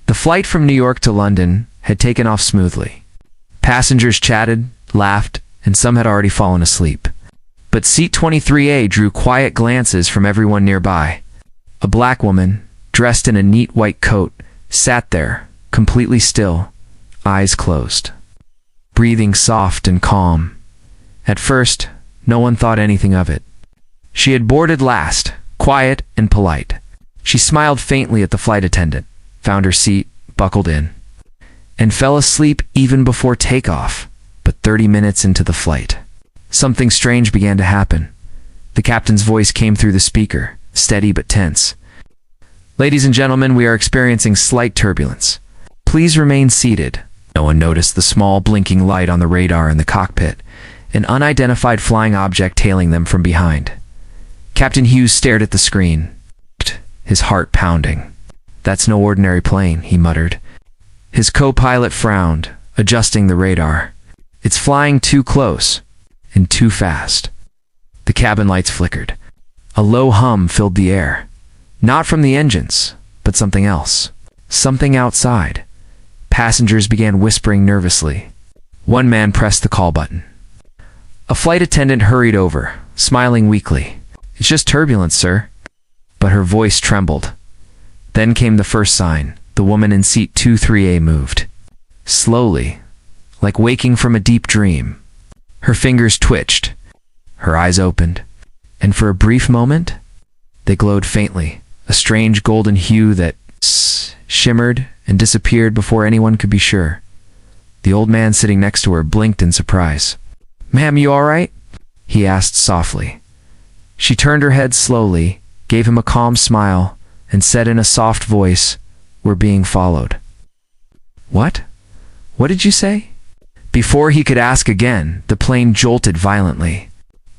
The flight from New York to London had taken off smoothly. Passengers chatted, laughed, and some had already fallen asleep. But seat 23A drew quiet glances from everyone nearby. A black woman, dressed in a neat white coat, sat there, completely still, eyes closed, breathing soft and calm. At first, no one thought anything of it. She had boarded last, quiet and polite. She smiled faintly at the flight attendant, found her seat, buckled in, and fell asleep even before takeoff. But 30 minutes into the flight, something strange began to happen. The captain's voice came through the speaker, steady but tense. "Ladies and gentlemen, we are experiencing slight turbulence. Please remain seated." No one noticed the small blinking light on the radar in the cockpit, an unidentified flying object tailing them from behind. Captain Hughes stared at the screen, his heart pounding. "That's no ordinary plane," he muttered. His co-pilot frowned, adjusting the radar. "It's flying too close and too fast." The cabin lights flickered. A low hum filled the air. Not from the engines, but something else. Something outside. Passengers began whispering nervously. One man pressed the call button. A flight attendant hurried over, smiling weakly. "It's just turbulence, sir." But her voice trembled. Then came the first sign. The woman in seat 23A moved. Slowly, like waking from a deep dream. Her fingers twitched. Her eyes opened. And for a brief moment, they glowed faintly, a strange golden hue that shimmered and disappeared before anyone could be sure. The old man sitting next to her blinked in surprise. "Ma'am, you all right?" he asked softly. She turned her head slowly, gave him a calm smile, and said in a soft voice, "We're being followed." "What? What did you say?" Before he could ask again, the plane jolted violently.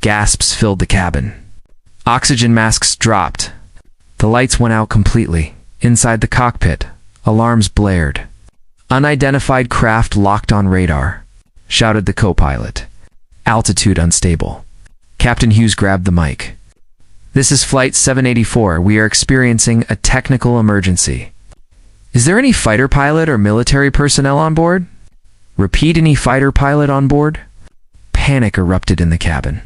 Gasps filled the cabin. Oxygen masks dropped. The lights went out completely. Inside the cockpit, alarms blared. "Unidentified craft locked on radar," shouted the co-pilot. "Altitude unstable." Captain Hughes grabbed the mic. "This is Flight 784. We are experiencing a technical emergency. Is there any fighter pilot or military personnel on board? Repeat, any fighter pilot on board?" Panic erupted in the cabin.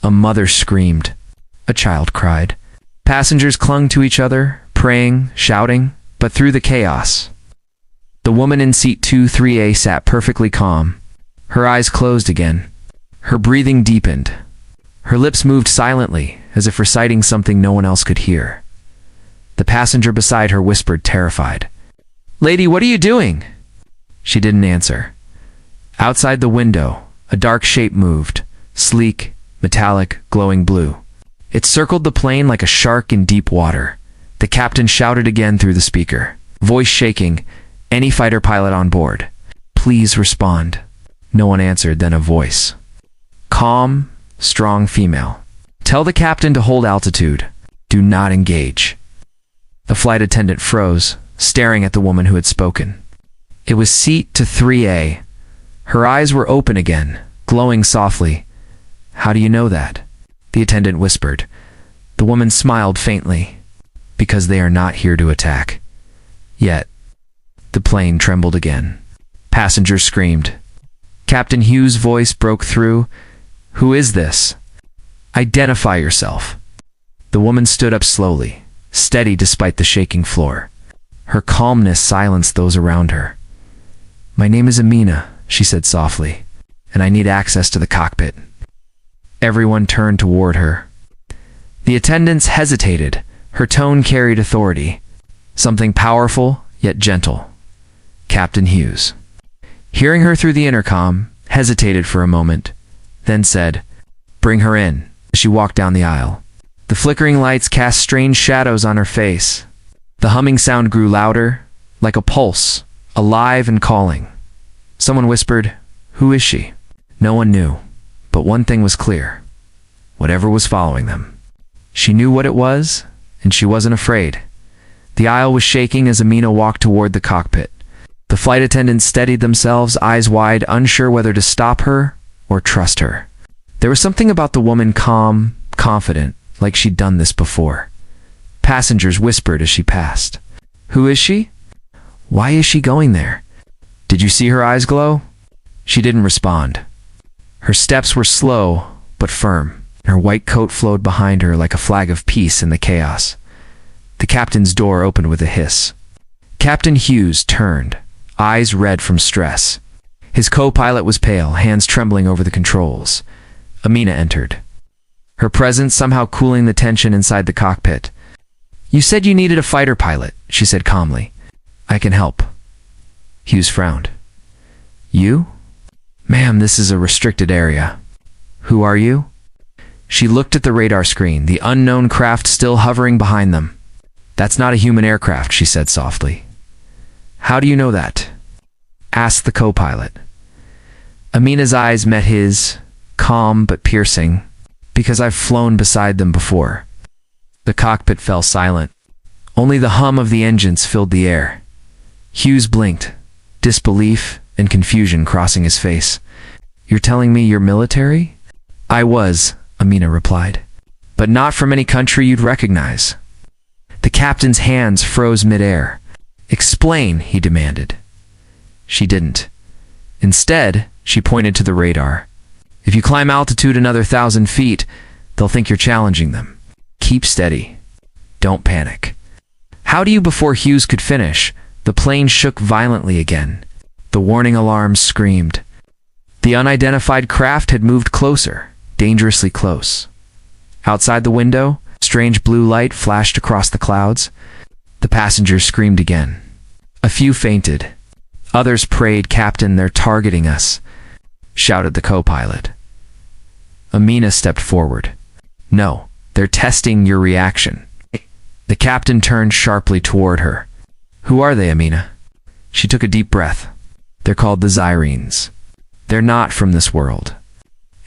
A mother screamed. A child cried. Passengers clung to each other, praying, shouting, but through the chaos, the woman in seat 23A sat perfectly calm. Her eyes closed again. Her breathing deepened. Her lips moved silently, as if reciting something no one else could hear. The passenger beside her whispered, terrified, "Lady, what are you doing?" She didn't answer. Outside the window, a dark shape moved, sleek, metallic, glowing blue. It circled the plane like a shark in deep water. The captain shouted again through the speaker, voice shaking, "Any fighter pilot on board, please respond." No one answered, then a voice. Calm, strong female. "Tell the captain to hold altitude. Do not engage." The flight attendant froze, staring at the woman who had spoken. It was seat to 3A. Her eyes were open again, glowing softly. "How do you know that?" the attendant whispered. The woman smiled faintly. "Because they are not here to attack. Yet." The plane trembled again. Passengers screamed. Captain Hughes' voice broke through. "Who is this? Identify yourself." The woman stood up slowly, steady despite the shaking floor. Her calmness silenced those around her. "My name is Amina," she said softly, "and I need access to the cockpit." Everyone turned toward her. The attendants hesitated. Her tone carried authority, something powerful yet gentle. Captain Hughes, hearing her through the intercom, hesitated for a moment, then said, "Bring her in." She walked down the aisle. The flickering lights cast strange shadows on her face. The humming sound grew louder, like a pulse, alive and calling. Someone whispered, "Who is she?" No one knew, but one thing was clear. Whatever was following them, she knew what it was, and she wasn't afraid. The aisle was shaking as Amina walked toward the cockpit. The flight attendants steadied themselves, eyes wide, unsure whether to stop her or trust her. There was something about the woman calm, confident, like she'd done this before. Passengers whispered as she passed. "Who is she? Why is she going there? Did you see her eyes glow? She didn't respond. Her steps were slow but firm. Her white coat flowed behind her like a flag of peace in the chaos. The captain's door opened with a hiss. Captain Hughes turned, eyes red from stress. His co-pilot was pale, hands trembling over the controls. Amina entered, her presence somehow cooling the tension inside the cockpit. "You said you needed a fighter pilot," she said calmly. "I can help." Hughes frowned. "You? Ma'am, this is a restricted area. Who are you?" She looked at the radar screen, the unknown craft still hovering behind them. "That's not a human aircraft," she said softly. "How do you know that?" asked the co-pilot. Amina's eyes met his, calm but piercing, "Because I've flown beside them before." The cockpit fell silent. Only the hum of the engines filled the air. Hughes blinked, disbelief and confusion crossing his face. "You're telling me you're military?" "I was," Amina replied. "But not from any country you'd recognize." The captain's hands froze midair. "Explain," he demanded. She didn't. Instead, she pointed to the radar. "If you climb altitude another 1,000 feet, they'll think you're challenging them. Keep steady. Don't panic." "How do you?" Before Hughes could finish, the plane shook violently again. The warning alarms screamed. The unidentified craft had moved closer, dangerously close. Outside the window, strange blue light flashed across the clouds. The passengers screamed again. A few fainted. Others prayed, "Captain, they're targeting us," shouted the co-pilot. Amina stepped forward. "No, they're testing your reaction." The captain turned sharply toward her. "Who are they, Amina?" She took a deep breath. "They're called the Zyrenes. They're not from this world.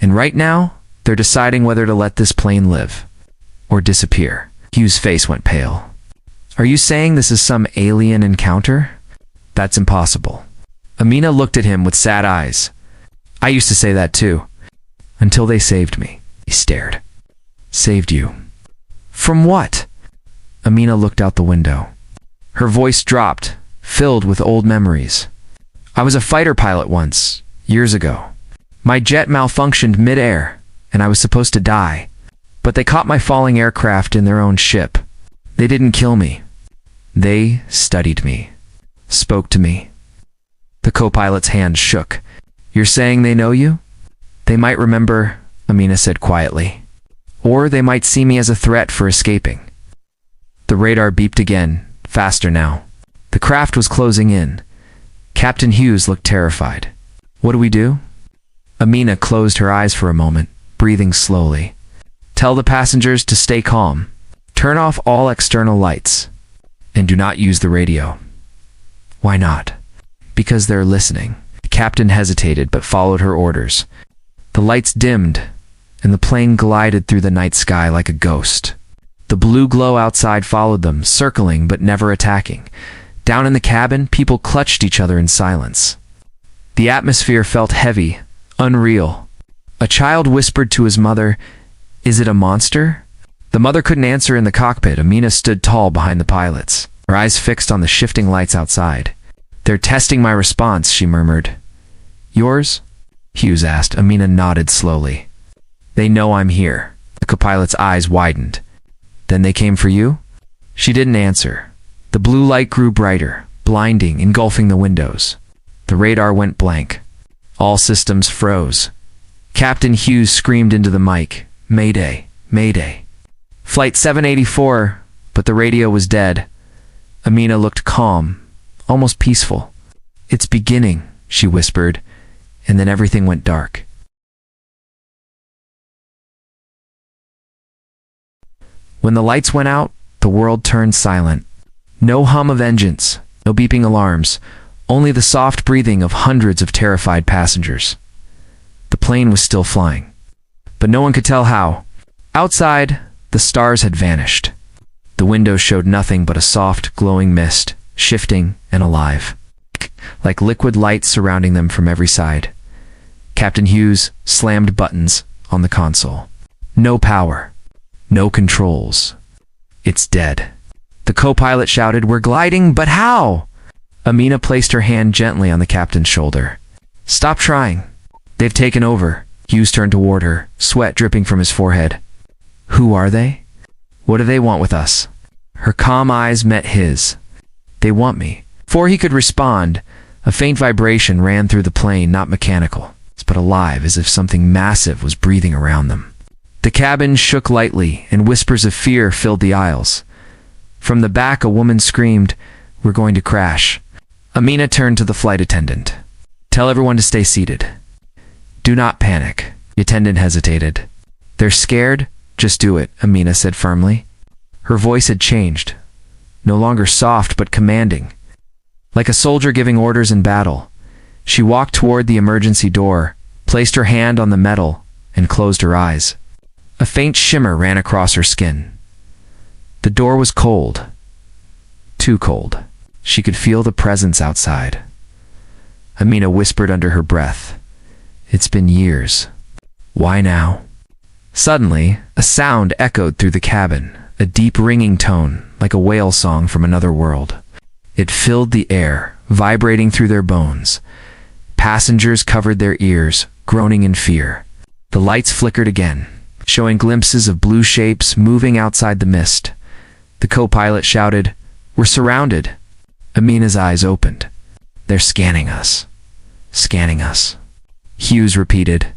And right now, they're deciding whether to let this plane live or disappear." Hughes' face went pale. "Are you saying this is some alien encounter?" "That's impossible." Amina looked at him with sad eyes. "I used to say that too. Until they saved me." He stared. "Saved you? From what?" Amina looked out the window. Her voice dropped, filled with old memories. "I was a fighter pilot once, years ago. My jet malfunctioned mid-air, and I was supposed to die. But they caught my falling aircraft in their own ship. They didn't kill me. They studied me, spoke to me." The co-pilot's hand shook. "You're saying they know you?" "They might remember," Amina said quietly. "Or they might see me as a threat for escaping." The radar beeped again, faster now. The craft was closing in. Captain Hughes looked terrified. "What do we do?" Amina closed her eyes for a moment, breathing slowly. "Tell the passengers to stay calm. Turn off all external lights. And do not use the radio." "Why not?" "Because they're listening." The captain hesitated but followed her orders. The lights dimmed, and the plane glided through the night sky like a ghost. The blue glow outside followed them, circling but never attacking. Down in the cabin, people clutched each other in silence. The atmosphere felt heavy, unreal. A child whispered to his mother, "Is it a monster?" The mother couldn't answer in the cockpit. Amina stood tall behind the pilots, her eyes fixed on the shifting lights outside. "They're testing my response," she murmured. "Yours?" Hughes asked. Amina nodded slowly. "They know I'm here." The co-pilot's eyes widened. "Then they came for you?" She didn't answer. The blue light grew brighter, blinding, engulfing the windows. The radar went blank. All systems froze. Captain Hughes screamed into the mic, "Mayday, Mayday. Flight 784, but the radio was dead." Amina looked calm, almost peaceful. "It's beginning," she whispered, and then everything went dark. When the lights went out, the world turned silent. No hum of engines, no beeping alarms, only the soft breathing of hundreds of terrified passengers. The plane was still flying, but no one could tell how. Outside, the stars had vanished. The windows showed nothing but a soft, glowing mist, shifting and alive, like liquid light surrounding them from every side. Captain Hughes slammed buttons on the console. "No power. No controls. It's dead." The co-pilot shouted, "We're gliding, but how?" Amina placed her hand gently on the captain's shoulder. Stop trying. They've taken over. Hughes turned toward her, sweat dripping from his forehead. Who are they? What do they want with us? Her calm eyes met his. They want me. Before he could respond, a faint vibration ran through the plane, not mechanical, but alive, as if something massive was breathing around them. The cabin shook lightly, and whispers of fear filled the aisles. From the back, a woman screamed, "We're going to crash." Amina turned to the flight attendant. Tell everyone to stay seated. Do not panic. The attendant hesitated. They're scared? Just do it, Amina said firmly. Her voice had changed. No longer soft, but commanding. Like a soldier giving orders in battle. She walked toward the emergency door, placed her hand on the metal, and closed her eyes. A faint shimmer ran across her skin. The door was cold. Too cold. She could feel the presence outside. Amina whispered under her breath. It's been years. Why now? Suddenly, a sound echoed through the cabin, a deep ringing tone, like a whale song from another world. It filled the air, vibrating through their bones. Passengers covered their ears, groaning in fear. The lights flickered again, showing glimpses of blue shapes moving outside the mist. The co-pilot shouted, "We're surrounded." Amina's eyes opened. They're scanning us. Scanning us. Hughes repeated,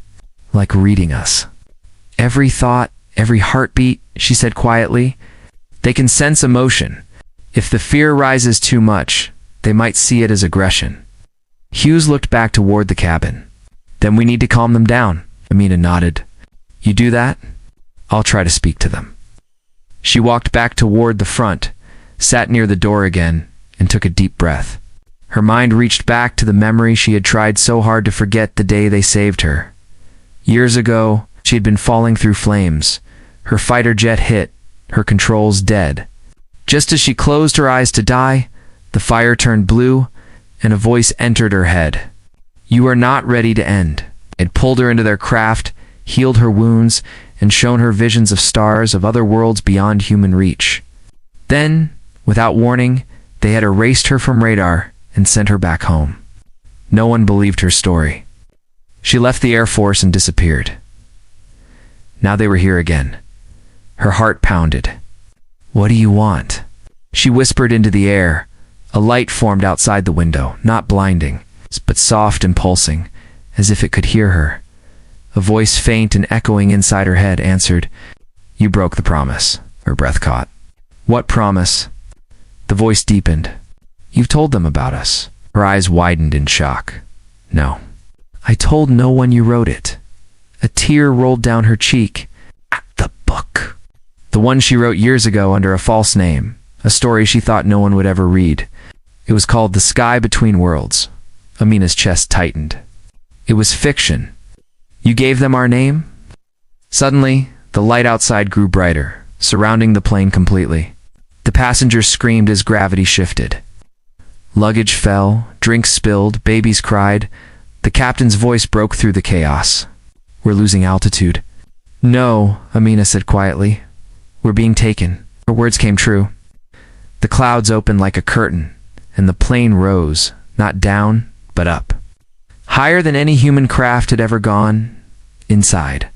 like reading us. Every thought, every heartbeat, she said quietly. They can sense emotion. If the fear rises too much, they might see it as aggression. Hughes looked back toward the cabin. Then we need to calm them down, Amina nodded. You do that? I'll try to speak to them. She walked back toward the front, sat near the door again, and took a deep breath. Her mind reached back to the memory she had tried so hard to forget the day they saved her. Years ago, she had been falling through flames. Her fighter jet hit, her controls dead. Just as she closed her eyes to die, the fire turned blue, and a voice entered her head. You are not ready to end. It pulled her into their craft, healed her wounds, and shown her visions of stars of other worlds beyond human reach. Then, without warning, they had erased her from radar and sent her back home. No one believed her story. She left the Air Force and disappeared. Now they were here again. Her heart pounded. What do you want? She whispered into the air. A light formed outside the window, not blinding, but soft and pulsing, as if it could hear her. A voice faint and echoing inside her head answered, You broke the promise. Her breath caught. What promise? The voice deepened. You've told them about us. Her eyes widened in shock. No. I told no one you wrote it. A tear rolled down her cheek. The book. The one she wrote years ago under a false name. A story she thought no one would ever read. It was called The Sky Between Worlds. Amina's chest tightened. It was fiction. You gave them our name? Suddenly, the light outside grew brighter, surrounding the plane completely. The passengers screamed as gravity shifted. Luggage fell, drinks spilled, babies cried. The captain's voice broke through the chaos. We're losing altitude. No, Amina said quietly. We're being taken. Her words came true. The clouds opened like a curtain, and the plane rose, not down, but up. Higher than any human craft had ever gone, inside.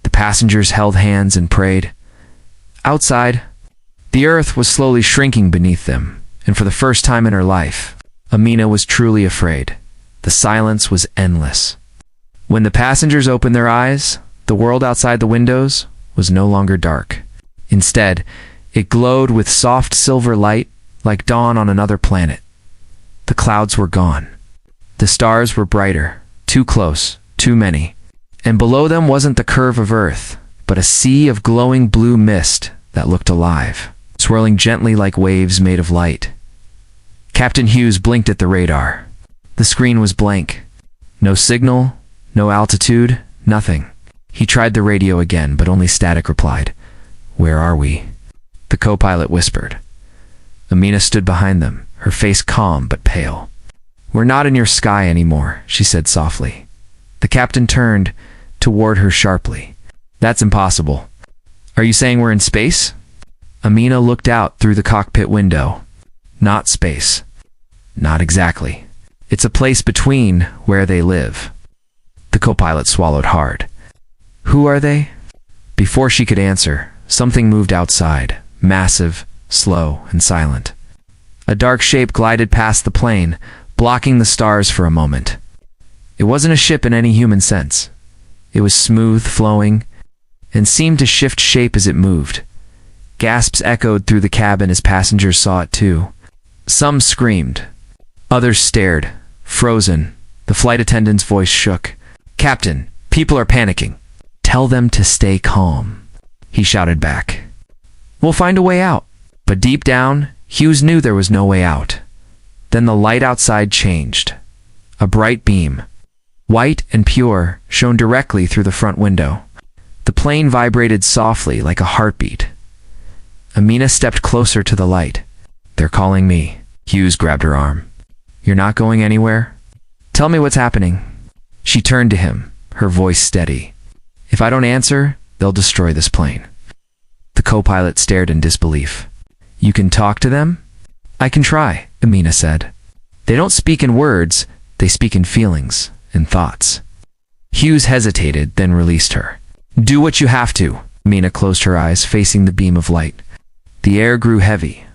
The passengers held hands and prayed. Outside, the earth was slowly shrinking beneath them, and for the first time in her life, Amina was truly afraid. The silence was endless. When the passengers opened their eyes, the world outside the windows was no longer dark. Instead, it glowed with soft silver light, like dawn on another planet. The clouds were gone. The stars were brighter, too close, too many. And below them wasn't the curve of Earth, but a sea of glowing blue mist that looked alive, swirling gently like waves made of light. Captain Hughes blinked at the radar. The screen was blank. No signal, no altitude, nothing. He tried the radio again, but only static replied. Where are we? The co-pilot whispered. Amina stood behind them, her face calm but pale. We're not in your sky anymore, she said softly. The captain turned toward her sharply. That's impossible. Are you saying we're in space? Amina looked out through the cockpit window. Not space. Not exactly. It's a place between where they live. The co-pilot swallowed hard. Who are they? Before she could answer, something moved outside, massive, slow, and silent. A dark shape glided past the plane, blocking the stars for a moment. It wasn't a ship in any human sense. It was smooth, flowing, and seemed to shift shape as it moved. Gasps echoed through the cabin as passengers saw it too. Some screamed. Others stared, frozen. The flight attendant's voice shook. "Captain, people are panicking. Tell them to stay calm," he shouted back. "We'll find a way out." But deep down, Hughes knew there was no way out. Then the light outside changed. A bright beam, white and pure, shone directly through the front window. The plane vibrated softly like a heartbeat. Amina stepped closer to the light. "They're calling me." Hughes grabbed her arm. "You're not going anywhere? Tell me what's happening." She turned to him, her voice steady. "If I don't answer, they'll destroy this plane." The co-pilot stared in disbelief. "You can talk to them?" "I can try," Amina said. "They don't speak in words, they speak in feelings, and thoughts." Hughes hesitated, then released her. "Do what you have to." Amina closed her eyes, facing the beam of light. The air grew heavy,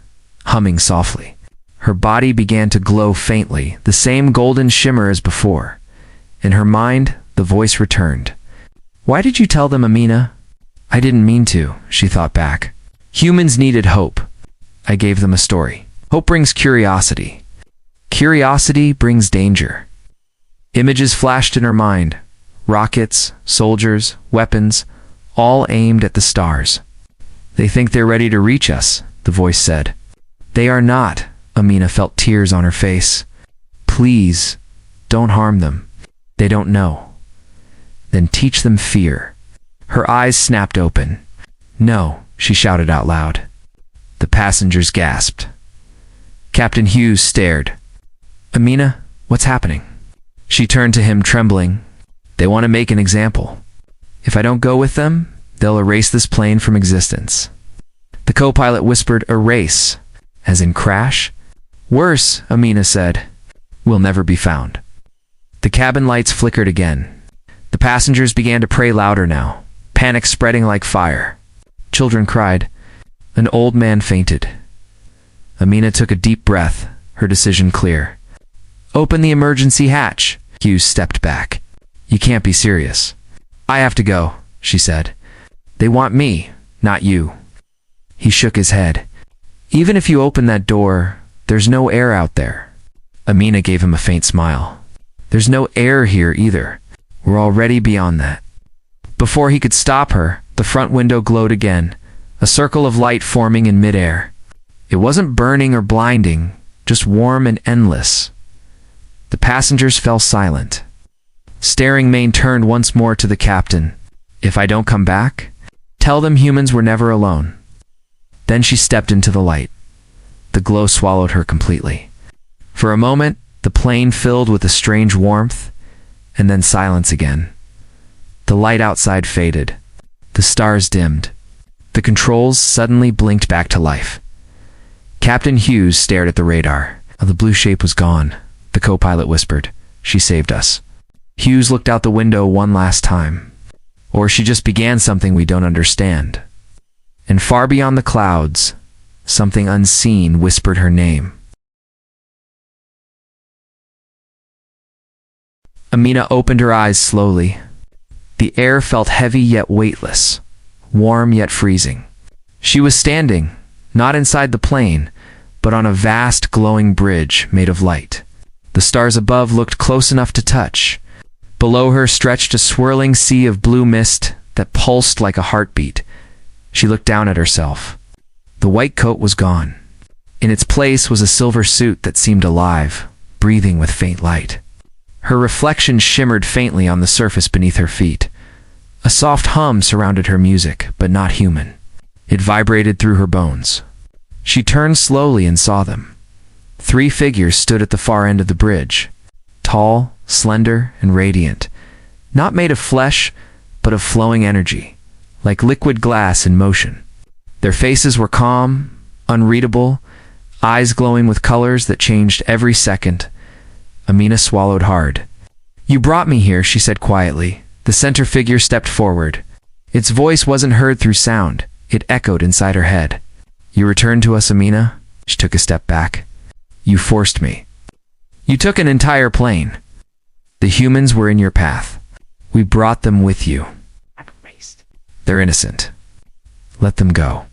humming softly. Her body began to glow faintly, the same golden shimmer as before. In her mind, the voice returned. "Why did you tell them, Amina?" "I didn't mean to," she thought back. "Humans needed hope. I gave them a story. Hope brings curiosity. Curiosity brings danger." Images flashed in her mind. Rockets, soldiers, weapons, all aimed at the stars. "They think they're ready to reach us," the voice said. "They are not." Amina felt tears on her face. "Please, don't harm them. They don't know." "Then teach them fear." Her eyes snapped open. "No," she shouted out loud. The passengers gasped. Captain Hughes stared. "Amina, what's happening?" She turned to him, trembling. "They want to make an example. If I don't go with them, they'll erase this plane from existence." The co-pilot whispered, "Erase, as in crash?" "Worse," Amina said. "We'll never be found." The cabin lights flickered again. The passengers began to pray louder now, panic spreading like fire. Children cried. An old man fainted. Amina took a deep breath, her decision clear. "Open the emergency hatch." Hughes stepped back. "You can't be serious." "I have to go," she said. "They want me, not you." He shook his head. "Even if you open that door, there's no air out there." Amina gave him a faint smile. "There's no air here either. We're already beyond that." Before he could stop her, the front window glowed again, a circle of light forming in midair. It wasn't burning or blinding, just warm and endless. The passengers fell silent. Staring, Maine turned once more to the captain. "If I don't come back, tell them humans were never alone." Then she stepped into the light. The glow swallowed her completely. For a moment, the plane filled with a strange warmth, and then silence again. The light outside faded. The stars dimmed. The controls suddenly blinked back to life. Captain Hughes stared at the radar. The blue shape was gone. The co-pilot whispered, "She saved us." Hughes looked out the window one last time. Or she just began something we don't understand. And far beyond the clouds, something unseen whispered her name. Amina opened her eyes slowly. The air felt heavy yet weightless, warm yet freezing. She was standing, not inside the plane, but on a vast glowing bridge made of light. The stars above looked close enough to touch. Below her stretched a swirling sea of blue mist that pulsed like a heartbeat. She looked down at herself. The white coat was gone. In its place was a silver suit that seemed alive, breathing with faint light. Her reflection shimmered faintly on the surface beneath her feet. A soft hum surrounded her music, but not human. It vibrated through her bones. She turned slowly and saw them. 3 figures stood at the far end of the bridge, tall, slender, and radiant, not made of flesh, but of flowing energy, like liquid glass in motion. Their faces were calm, unreadable, eyes glowing with colors that changed every second. Amina swallowed hard. "You brought me here," she said quietly. The center figure stepped forward. Its voice wasn't heard through sound. It echoed inside her head. "You returned to us, Amina?" She took a step back. "You forced me. You took an entire plane. The humans were in your path. We brought them with you. They're innocent. Let them go."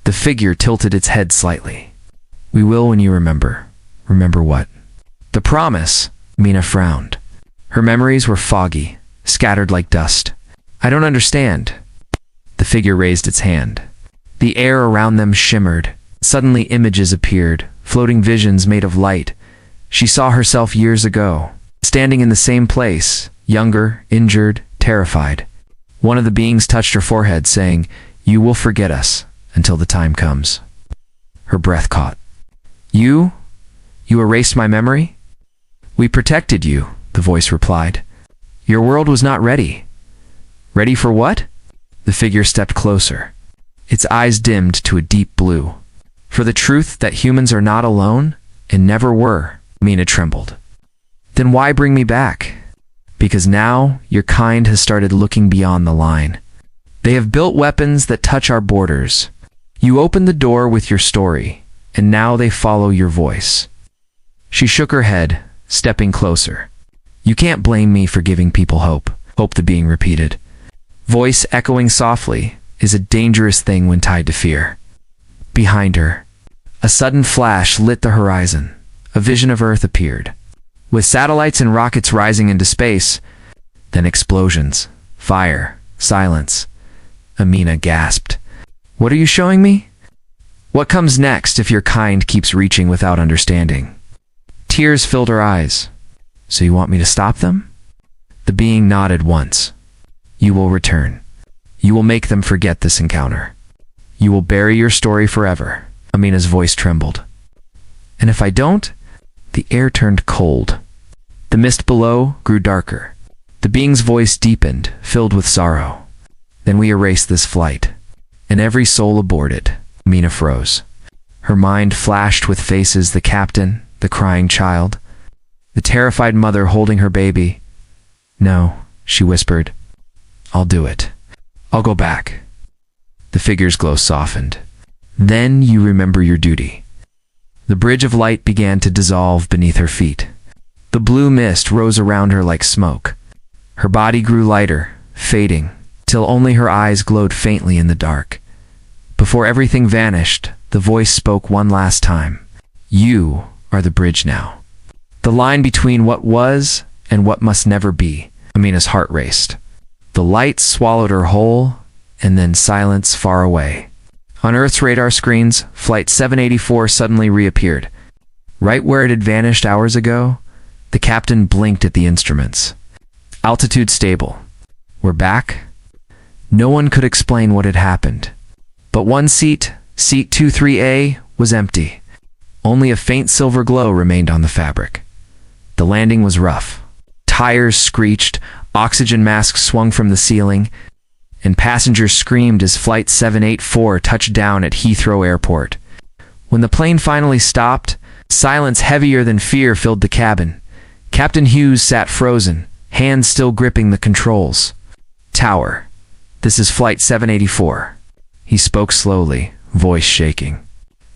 The figure tilted its head slightly. "We will when you remember." "Remember what?" "The promise." Mina frowned. Her memories were foggy, scattered like dust. "I don't understand." The figure raised its hand. The air around them shimmered. Suddenly images appeared, floating visions made of light. She saw herself years ago, standing in the same place, younger, injured, terrified. One of the beings touched her forehead, saying, "You will forget us until the time comes." Her breath caught. You erased my memory?" "We protected you," the voice replied. "Your world was not ready." "Ready for what?" The figure stepped closer. Its eyes dimmed to a deep blue. "For the truth that humans are not alone, and never were." Mina trembled. "Then why bring me back?" "Because now your kind has started looking beyond the line. They have built weapons that touch our borders. You opened the door with your story, and now they follow your voice." She shook her head, stepping closer. "You can't blame me for giving people hope," the being repeated. Voice echoing softly is a dangerous thing when tied to fear. Behind her, a sudden flash lit the horizon. A vision of Earth appeared, with satellites and rockets rising into space. Then explosions, fire, silence. Amina gasped. "What are you showing me?" "What comes next if your kind keeps reaching without understanding?" Tears filled her eyes. "So you want me to stop them?" The being nodded once. "You will return. You will make them forget this encounter. You will bury your story forever." Amina's voice trembled. "And if I don't?" The air turned cold. The mist below grew darker. The being's voice deepened, filled with sorrow. "Then we erase this flight, and every soul aboard it." Amina froze. Her mind flashed with faces: the captain, the crying child, the terrified mother holding her baby. "No," she whispered. "I'll do it. I'll go back." The figure's glow softened. "Then you remember your duty." The bridge of light began to dissolve beneath her feet. The blue mist rose around her like smoke. Her body grew lighter, fading, till only her eyes glowed faintly in the dark. Before everything vanished, the voice spoke one last time. "You are the bridge now. The line between what was and what must never be." Amina's heart raced. The light swallowed her whole, and then silence far away. On Earth's radar screens, Flight 784 suddenly reappeared. Right where it had vanished hours ago, the captain blinked at the instruments. "Altitude stable. We're back?" No one could explain what had happened. But one seat, Seat 23A, was empty. Only a faint silver glow remained on the fabric. The landing was rough. Tires screeched, oxygen masks swung from the ceiling, and passengers screamed as Flight 784 touched down at Heathrow Airport. When the plane finally stopped, silence heavier than fear filled the cabin. Captain Hughes sat frozen, hands still gripping the controls. "Tower, this is Flight 784. He spoke slowly, voice shaking.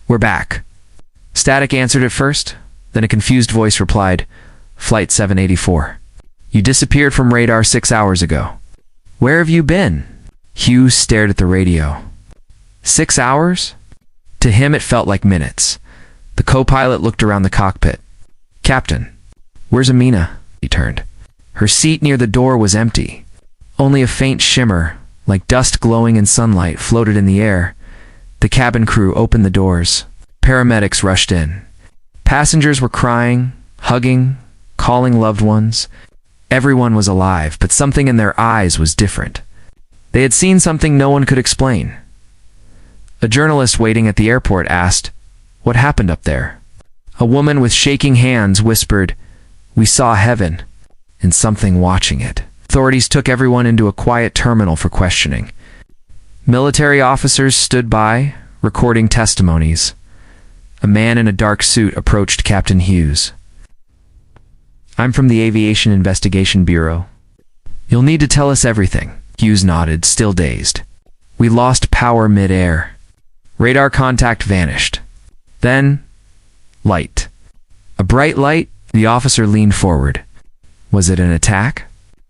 "We're back." Static answered at first, then a confused voice replied, "Flight 784. You disappeared from radar 6 hours ago. Where have you been?" Hughes stared at the radio. 6 hours? To him it felt like minutes. The co-pilot looked around the cockpit. "Captain, where's Amina?" He turned. Her seat near the door was empty. Only a faint shimmer, like dust glowing in sunlight, floated in the air. The cabin crew opened the doors. Paramedics rushed in. Passengers were crying, hugging, calling loved ones. Everyone was alive, but something in their eyes was different. They had seen something no one could explain. A journalist waiting at the airport asked, "What happened up there?" A woman with shaking hands whispered, "We saw heaven, and something watching it." Authorities took everyone into a quiet terminal for questioning. Military officers stood by, recording testimonies. a man in a dark suit approached Captain Hughes. "I'm from the Aviation Investigation Bureau. You'll need to tell us everything." Hughes nodded, still dazed. "We lost power mid-air. Radar contact vanished. Then, light. A bright light?" The officer leaned forward. "Was it an attack?"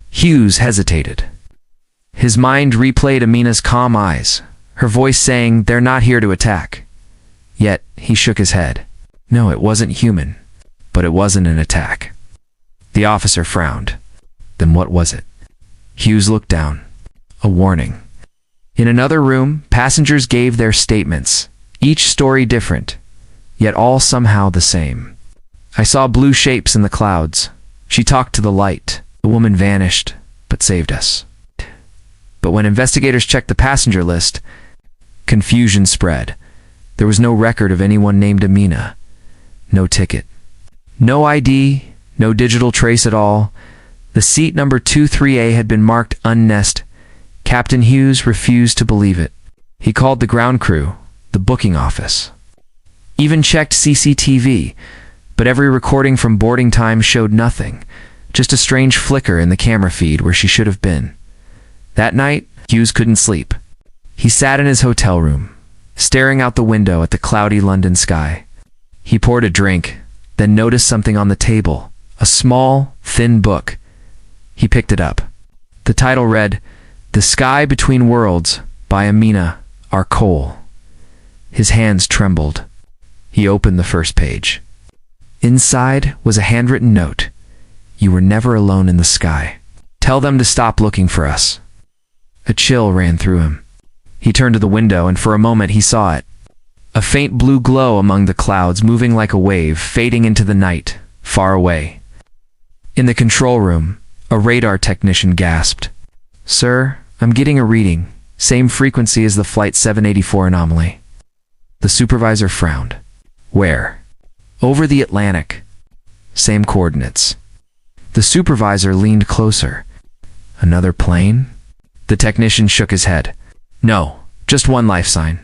Hughes hesitated. His mind replayed Amina's calm eyes, her voice saying, "They're not here to attack." Yet, he shook his head. No, it wasn't human, but it wasn't an attack. The officer frowned. Then what was it? Hughes looked down. A warning. In another room, passengers gave their statements, each story different, yet all somehow the same. "I saw blue shapes in the clouds. She talked to the light. The woman vanished, but saved us." But when investigators checked the passenger list, confusion spread. There was no record of anyone named Amina. No ticket. No ID, no digital trace at all. The seat number 23A had been marked unnest. Captain Hughes refused to believe it. He called the ground crew, the booking office. Even checked CCTV, but every recording from boarding time showed nothing, just a strange flicker in the camera feed where she should have been. That night, Hughes couldn't sleep. He sat in his hotel room, staring out the window at the cloudy London sky. He poured a drink, then noticed something on the table, a small, thin book. He picked it up. The title read, "The Sky Between Worlds" by Amina Arcole. His hands trembled. He opened the first page. Inside was a handwritten note. "You were never alone in the sky. Tell them to stop looking for us." A chill ran through him. He turned to the window, and for a moment he saw it. A faint blue glow among the clouds, moving like a wave, fading into the night, far away. In the control room, a radar technician gasped. "Sir, I'm getting a reading, same frequency as the Flight 784 anomaly." The supervisor frowned. "Where?" "Over the Atlantic. Same coordinates." The supervisor leaned closer. "Another plane?" The technician shook his head. "No, just one life sign.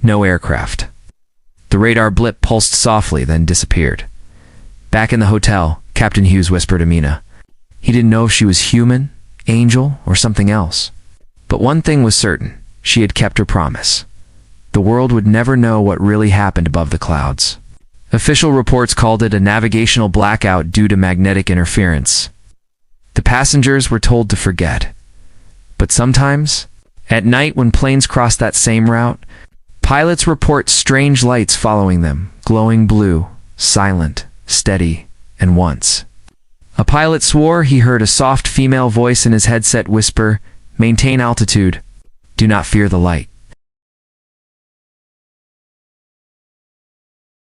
No aircraft." The radar blip pulsed softly, then disappeared. Back in the hotel, Captain Hughes whispered Amina. He didn't know if she was human, angel, or something else. But one thing was certain, she had kept her promise. The world would never know what really happened above the clouds. Official reports called it a navigational blackout due to magnetic interference. The passengers were told to forget. But sometimes, at night when planes crossed that same route, pilots report strange lights following them, glowing blue, silent, steady, and once. A pilot swore he heard a soft female voice in his headset whisper, "Maintain altitude. Do not fear the light."